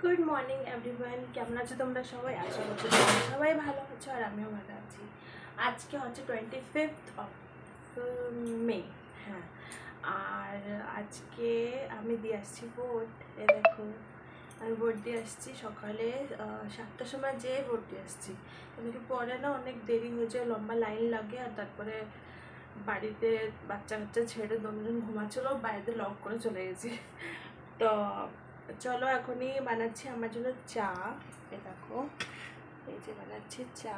Good morning everyone, কেমন আছো তোমরা সবাই? আশা করছি তোমরা সবাই ভালো আছো আর আমিও ভালো আছি। আজকে হচ্ছে 25th অফ মে। হ্যাঁ, আর আজকে আমি দিয়ে আসছি ভোট। এ দেখো, আমি ভোট দিয়ে আসছি সকালে 7টার সময় যেয়ে ভোট দিয়ে আসছি। কিন্তু পরে না অনেক দেরি হয়ে যায়, লম্বা লাইন লাগে। আর তারপরে বাড়িতে বাচ্চা কাচ্চা ছেড়ে দমজন ঘুমাচ্ছিল, বাড়িতে লক করে চলে গেছি। তো চলো এখনই বানাচ্ছি আমার জন্য চা। এ দেখো, এই যে বানাচ্ছি চা।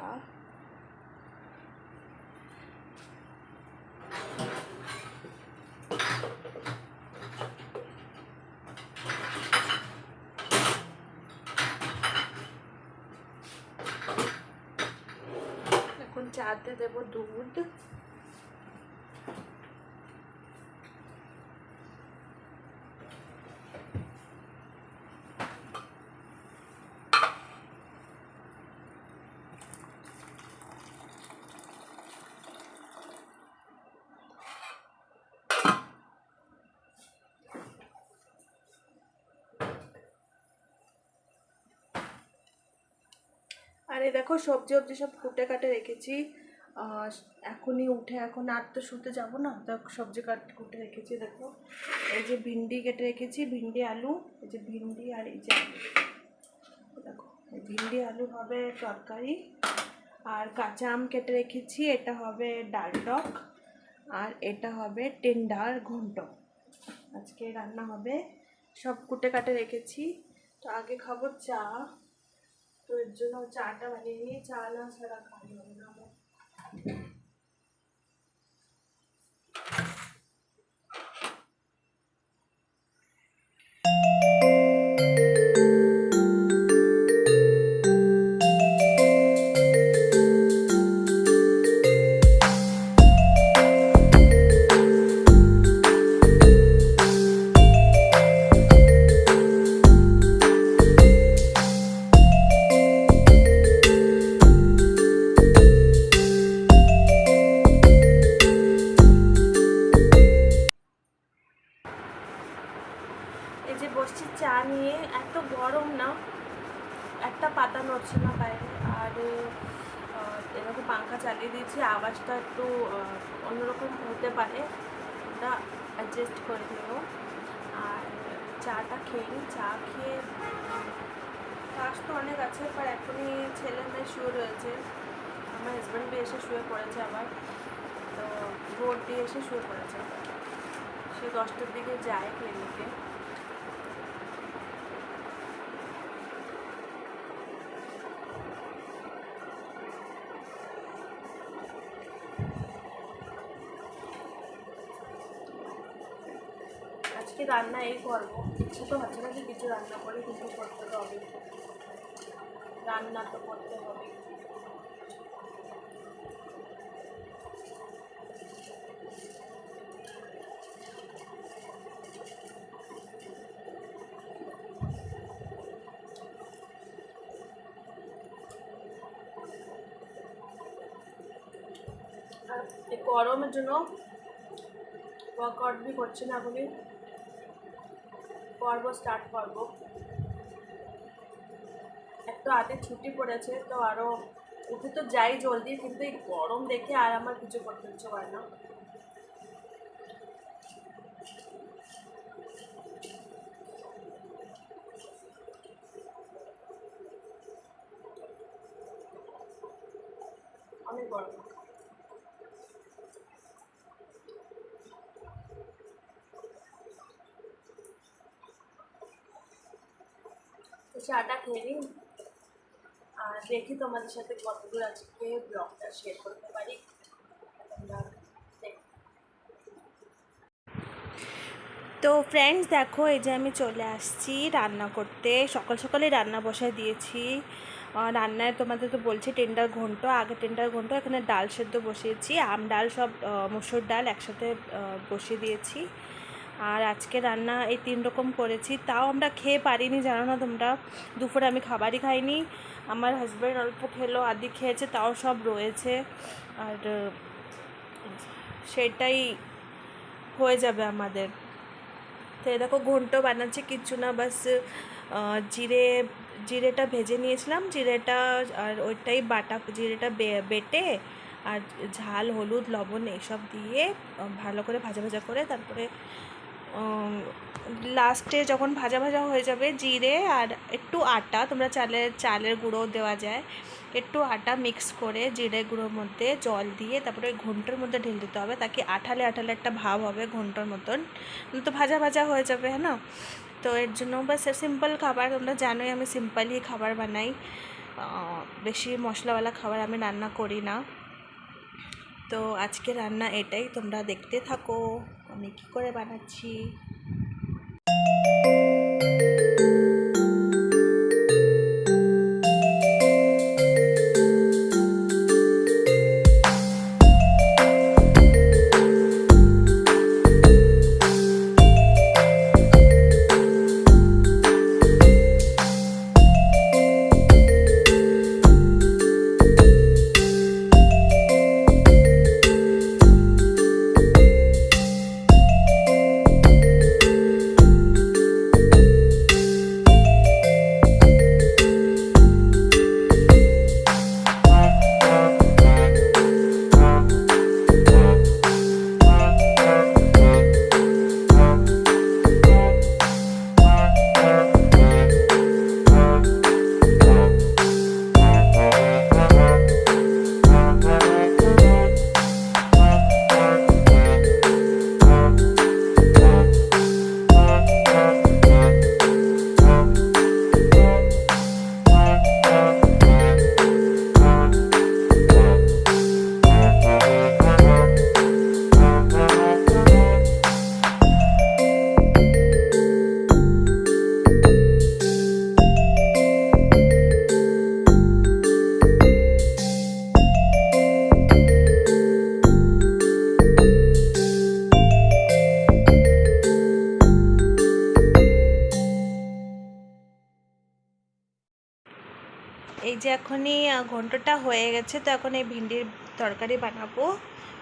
এখন চাতে দেব দুধ। আর এই দেখো, সবজি সবজি সব কুটে কাটে রেখেছি। এখনই উঠে, এখন আর তো শুতে যাবো না, তো সবজি কুটে রেখেছি। দেখো, এই যে ভিন্ডি কেটে রেখেছি, ভিন্ডি আলু। এই যে ভিন্ডি আর এই যে আলু। দেখো, এই ভিন্ডি আলু হবে তরকারি। আর কাঁচা আম কেটে রেখেছি, এটা হবে ডাল টক। আর এটা হবে টেন্ডার ঘন্ট। আজকে রান্না হবে, সব কুটে কাটে রেখেছি। তো আগে খাবো চা, তো এর জন্য চাটা বানিয়ে নিয়ে, চা না ছাড়া খাওয়া হবে না আমার। এই যে বসছি চা নিয়ে, এত গরম না, একটা পাতা নড়ছে না বাইরে। আর এরকম পাংখা চালিয়ে দিয়েছি, আওয়াজটা একটু অন্যরকম হতে পারে, ওটা অ্যাডজাস্ট করে নিও। আর চাটা খেয়ে নিই। চা খেয়ে কাজ তো অনেক আছে, পর এখনই ছেলে মেয়ে শুয়ে রয়েছে। আমার হাজব্যান্ড বি এসে শুয়ে পড়েছে আবার, তো ভোট দিয়ে এসে শুয়ে পড়েছে। সে 10টার দিকে যায় ক্লিনিকে। আজকে রান্না এই করবো, ইচ্ছে তো হচ্ছে না যে কিছু রান্না করে, কিন্তু করতে তো হবে, রান্না তো করতে হবে। আর এই গরমের জন্য ওয়ার্কআউট বি করছি না, এখনই করবো, স্টার্ট করবো। একটু হাতে ছুটি পড়েছে, তো আরও উঠে তো যাই জলদি, কিন্তু এই গরম দেখে আর আমার কিছু করতে ইচ্ছে করে না। অনেক গরম। তো চাটা খেয়ে নিই, আর দেখি তোমাদের সাথে কতদূর আজকে ব্লগটা শেয়ার করতে পারি। তোমরা দেখো। তো ফ্রেন্ডস দেখো, এই যে আমি চলে আসছি রান্না করতে। সকাল সকালে রান্না বসায় দিয়েছি। রান্নায় তোমাদের তো বলছি টেন্ডার ঘন্ট, আগে টেন্ডার ঘন্ট, এখানে ডাল সেদ্ধ বসিয়েছি, আম ডাল সব মসুর ডাল একসাথে বসিয়ে দিয়েছি। আর আজকে রান্না এই 3 রকম করেছি, তাও আমরা খেয়ে পারিনি, জানো না তোমরা। দুপুরে আমি খাবারই খাইনি, আমার হাজব্যান্ড অল্প খেলো, আদি খেয়েছে, তাও সব রয়েছে। আর সেটাই হয়ে যাবে আমাদের। তো দেখো, ঘন্ট বানাচ্ছি, কিচ্ছু না, বাস জিরে জিরেটা ভেজে নিয়েছিলাম, জিরেটা আর ওইটাই বাটা জিরেটা বেটে আর ঝাল হলুদ লবণ এইসব দিয়ে ভালো করে ভাজা ভাজা করে তারপরে লাস্টে যখন ভাজা ভাজা হয়ে যাবে জিরে আর একটু আটা, তোমরা চালের গুঁড়ো দেওয়া যায়, একটু আটা মিক্স করে জিরে গুঁড়োর মধ্যে জল দিয়ে তারপরে ওই ঘন্টার মধ্যে ঢেলে দিতে হবে, তাকে আঠালে আঠালে একটা ভাব হবে ঘন্টার মতন, তো ভাজা ভাজা হয়ে যাবে, হ্যাঁ না। তো এর জন্য বাস সিম্পল খাবার, তোমরা জানোই আমি সিম্পলই খাবার বানাই, বেশি মশলাওয়ালা খাবার আমি রান্না করি না। তো আজকে রান্না এটাই, তোমরা দেখতে থাকো আমি কি করে বানাচ্ছি। এই যে এখনই ঘন্টটা হয়ে গেছে, তো এখন এই ভিন্ডির তরকারি বানাবো,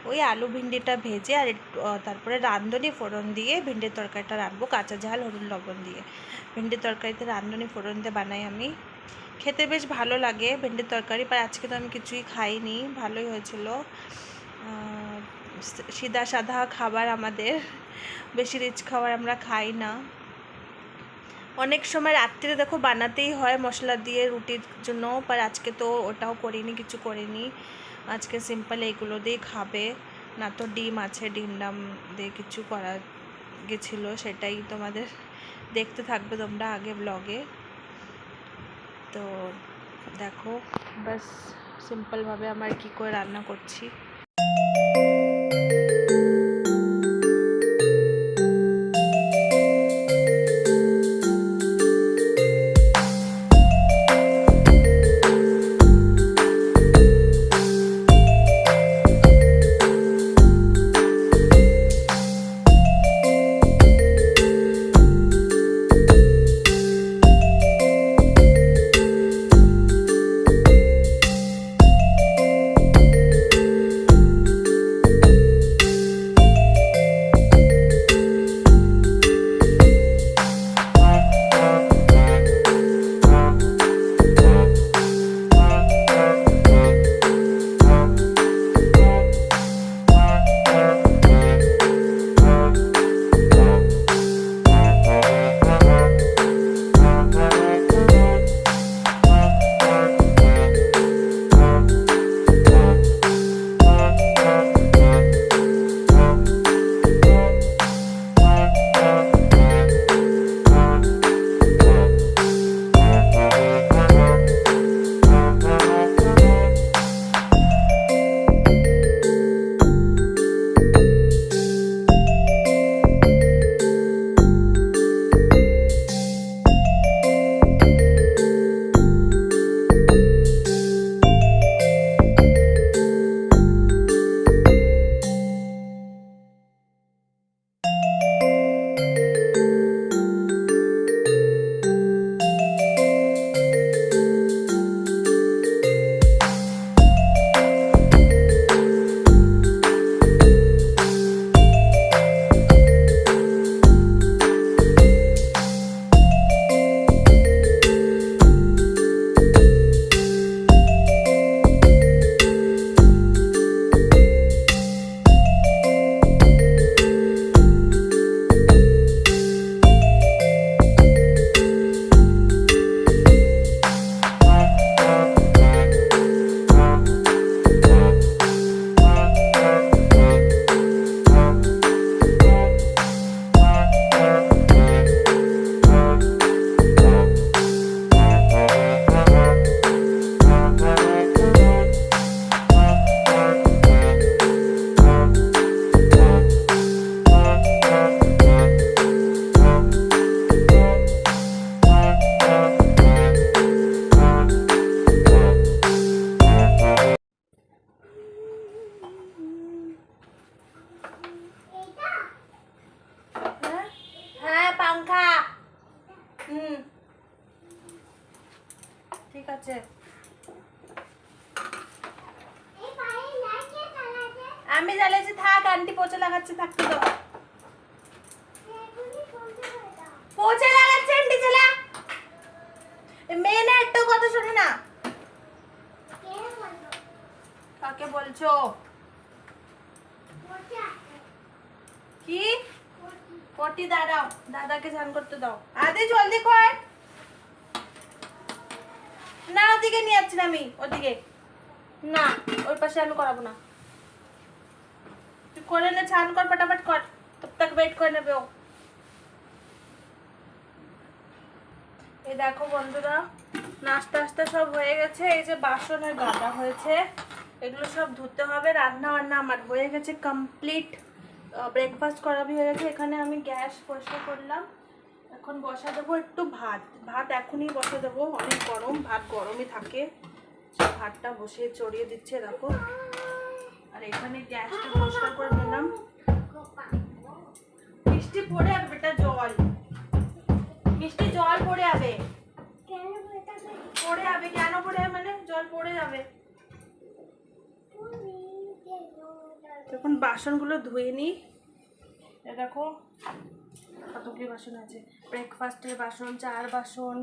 ওই আলু ভিন্ডিটা ভেজে আর একটু তারপরে রাঁধুনি ফোড়ন দিয়ে ভিন্ডির তরকারিটা রাঁধবো, কাঁচা ঝাল হলুদ লবণ দিয়ে। ভিন্ডির তরকারিতে রাঁধুনি ফোড়ন দিয়ে বানাই আমি, খেতে বেশ ভালো লাগে ভিন্ডির তরকারি, আর আজকে তো আমি কিছুই খাইনি, ভালোই হয়েছিল। সিধা সাধা খাবার আমাদের, বেশি রিচ খাবার আমরা খাই না। অনেক সময় রাত্রে দেখো বানাতেই হয় মশলা দিয়ে রুটির জন্য, पर আজকে তো ওটাও করিনি, কিছু করিনি, আজকে সিম্পল এইগুলো দিয়ে খাবে, না তো ডিম আছে, ডিম দিয়ে কিছু করা গেছিলো, সেটাই তোমাদের দেখতে থাকবে তোমরা আগে ব্লগে। তো দেখো বাস সিম্পলভাবে আমার কি করে রান্না করছি। ঠিক আছে। আমি জ্বালিয়েছি, থাক, আন্টি পোছা লাগাচ্ছে, থাকতে দাও। পোছা লাগাচ্ছে আন্টি, চালা। মেয়ে না একটু কথা শোনে না। কাকে বলছো? কি পটি? দাঁড়াও, দাদাকে স্নান করতে দাও। আদে জলদি কর না, ওদিকে নিয়ে যাচ্ছি না আমি, ওদিকে না, ওই পাশে আমি করাবো না। তুই করে নে, স্নান কর, ফটাফট কর, তব তক ওয়েট করে নেবে ও। এই দেখো বন্ধুরা, নাস্তা টাস্তা সব হয়ে গেছে। এই যে বাসনের গাদা হয়েছে, এগুলো সব ধুতে হবে। রান্না বান্না আমার হয়ে গেছে কমপ্লিট। ব্রেকফাস্ট করা হয়ে গেছে। এখানে আমি গ্যাস পরিষ্কার করলাম। এখন বসা দেবো একটু ভাত। ভাত এখনই বসা দেবো, অনেক গরম, ভাত গরমই থাকে। ভাতটা বসে চড়িয়ে দিচ্ছে দেখো। আর এখানে গ্যাসটা পরিষ্কার করে নিলাম। মিষ্টি পড়ে যাবে বেটা, জল, মিষ্টি জল পড়ে যাবে। পড়ে যাবে কেন? পড়ে যাবে মানে জল পড়ে যাবে। এখন বাসনগুলো ধুয়ে নিই। দেখো কতগুলি বাসন আছে। ব্রেকফাস্টের বাসন, চার বাসন,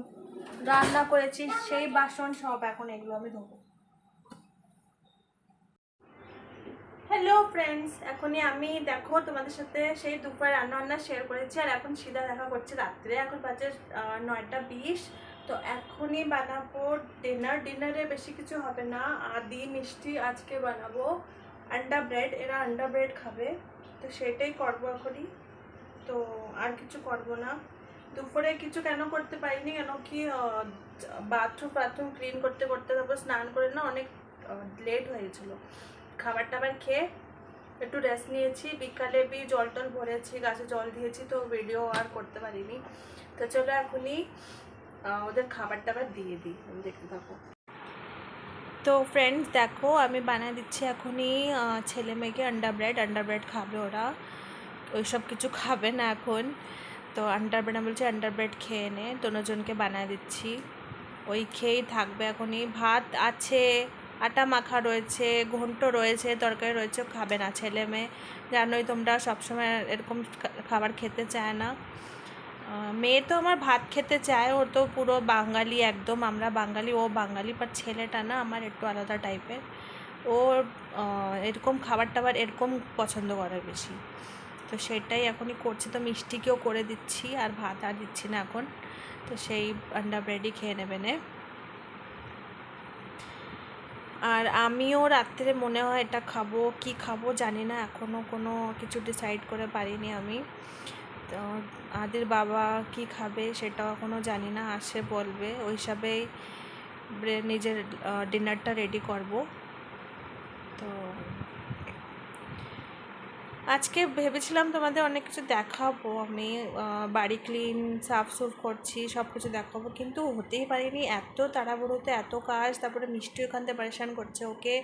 রান্না করেছি সেই বাসন সব, এখন এগুলো আমি ধোবো। হ্যালো ফ্রেন্ডস, এখনই আমি দেখো তোমাদের সাথে সেই দুপুরে রান্না শেয়ার করেছি। আর এখন সিধা দেখা করছি রাত্রে। এখন বাজে 9:20। তো এখনই বানাবো ডিনার। ডিনারে বেশি কিছু হবে না, আদি মিষ্টি আজকে বানাবো আন্ডা ব্রেড। এরা আন্ডা ব্রেড খাবে, তো সেটাই করবো এখনই। তো আর কিছু করব না। দুপুরে কিছু কেন করতে পারিনি, কেন কি বাথরুম ক্লিন করতে করতে, তারপর স্নান করে না অনেক লেট হয়ে গেছিলো। খাবার টাবার খেয়ে একটু রেস্ট নিয়েছি। বিকালে জল টল ভরেছি, গাছে জল দিয়েছি, তো ভিডিও আর করতে পারিনি। তো চলো এখনই ওদের খাবার টাবার দিয়ে দিই, দেখতে থাকো। তো ফ্রেন্ডস দেখো, আমি বানিয়ে দিচ্ছি এখনই ছেলে মেয়েকে আন্ডা ব্রেড খাবে ওরা। ওইসব কিছু খাবে না এখন। তো আন্ডা ব্রেড, আমি বলছি আন্ডা ব্রেড খেয়ে নে, দুজনকে বানিয়ে দিচ্ছি। ওই খেয়েই থাকবে এখনই। ভাত আছে, আটা মাখা রয়েছে, ঘন্ট রয়েছে, তরকারি রয়েছে, খাবে না ছেলে মেয়ে। জানোই তোমরা, সবসময় এরকম খাবার খেতে চায় না। মেয়ে তো আমার ভাত খেতে চায়, ও তো পুরো বাঙালি একদম, আমরা বাঙালি, ও বাঙালি। বাট ছেলেটা না আমার একটু আলাদা টাইপের। ও এরকম খাবার টাবার এরকম পছন্দ করে বেশি। তো সেটাই এখনই করছি। তো মিষ্টিকেও করে দিচ্ছি, আর ভাত আর দিচ্ছি না এখন। তো সেই আন্ডা ব্রেডই খেয়ে নেবে নে। আর আমিও রাত্রে মনে হয় এটা খাবো, কি খাবো জানি না, এখনও কোনো কিছু ডিসাইড করে পারিনি আমি। তো আদির বাবা কি খাবে সেটাও এখনও জানি না, আসে বলবে, ওই হিসাবেই নিজের ডিনারটা রেডি করব। তো আজকে ভেবেছিলাম তোমাদের অনেক কিছু দেখাবো, আমি বাড়ি ক্লিন সাফ করছি, সব কিছু দেখাবো, কিন্তু হতেই পারিনি। এত তাড়াহুড়োতে এত কাজ, তারপরে মিষ্টি ওখান থেকে পরেশান করছে, ওকে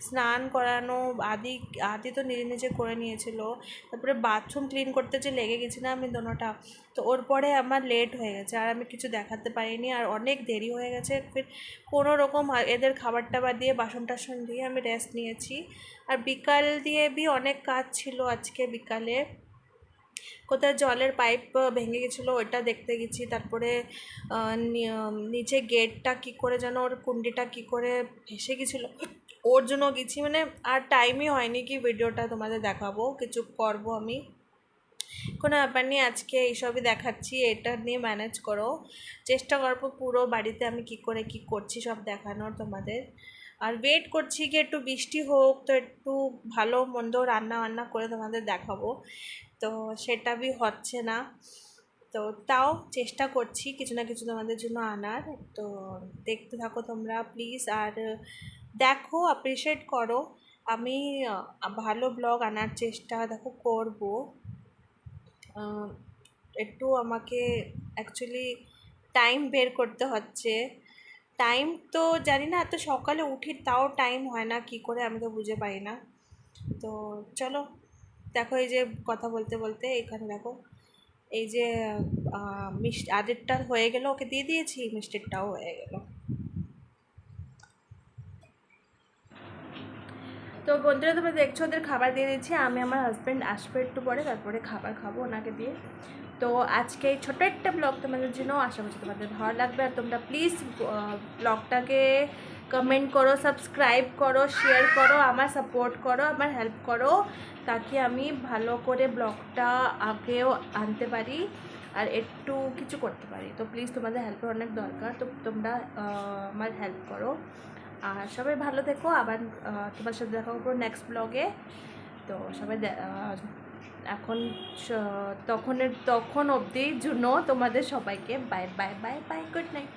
স্নান করানো। আদি তো নিজে নিজে করে নিয়েছিল, তারপরে বাথরুম ক্লিন করতে যে লেগে গেছিলাম আমি দোনোটা। তো ওর পরে আমার লেট হয়ে গেছে, আর আমি কিছু দেখাতে পারিনি, আর অনেক দেরি হয়ে গেছে। ফির কোনো রকম এদের খাবার টাবার দিয়ে, বাসন টাসন দিয়ে আমি রেস্ট নিয়েছি। আর বিকাল দিয়ে অনেক কাজ ছিল আজকে বিকালে। কোথায় জলের পাইপ ভেঙে গেছিলো, ওইটা দেখতে গেছি। তারপরে নিচে গেটটা কি করে যেন, ওর কুন্ডিটা কি করে ভেসে গেছিলো, ওর জন্য গেছি। মানে আর টাইমই হয়নি কি ভিডিওটা তোমাদের দেখাবো, কিছু করব আমি। কোনো ব্যাপার নেই, আজকে এইসবই দেখাচ্ছি, এটা নিয়ে ম্যানেজ করো। চেষ্টা করবো পুরো বাড়িতে আমি কি করে কি করছি সব দেখানোর তোমাদের। আর ওয়েট করছি কি একটু বৃষ্টি হোক, তো একটু ভালো মন্দ রান্না বান্না করে তোমাদের দেখাবো। তো সেটা হচ্ছে না, তো তাও চেষ্টা করছি কিছু না কিছু তোমাদের জন্য আনার। তো দেখতে থাকো তোমরা প্লিজ, আর দেখো, অ্যাপ্রিসিয়েট করো। আমি ভালো ব্লগ আনার চেষ্টা দেখো করব। একটু আমাকে অ্যাকচুয়ালি টাইম বের করতে হচ্ছে। টাইম তো জানি না, এত সকালে উঠি তাও টাইম হয় না কি করে, আমি তো বুঝে পাই না। তো চলো দেখো, এই যে কথা বলতে বলতে এখানে দেখো, এই যে মিষ্টি আদেরটা হয়ে গেল, ওকে দিয়ে দিয়েছি, মিষ্টিরটাও হয়ে গেল। তো বন্ধুরা তোমরা দেখছো ওদের খাবার দিয়ে দিচ্ছি, আমি আমার হাজব্যান্ড আসবে একটু পরে, তারপরে খাবার খাবো ওনাকে দিয়ে। তো আজকে এই ছোটো একটা ব্লগ তোমাদের জন্য, আশা করছি তোমাদের ভালো লাগবে। আর তোমরা প্লিজ ব্লগটাকে কমেন্ট করো, সাবস্ক্রাইব করো, শেয়ার করো, আমার সাপোর্ট করো, আমার হেল্প করো, তাকে আমি ভালো করে ব্লগটা আগেও আনতে পারি আর একটু কিছু করতে পারি। তো প্লিজ তোমাদের হেল্পের অনেক দরকার, তো তোমরা আমার হেল্প করো। আর সবাই ভালো থেকো, আবার তোমার সাথে দেখা করবো নেক্সট ব্লগে। তো সবাই এখন তখন অবধির জন্য তোমাদের সবাইকে bye bye bye bye, good night.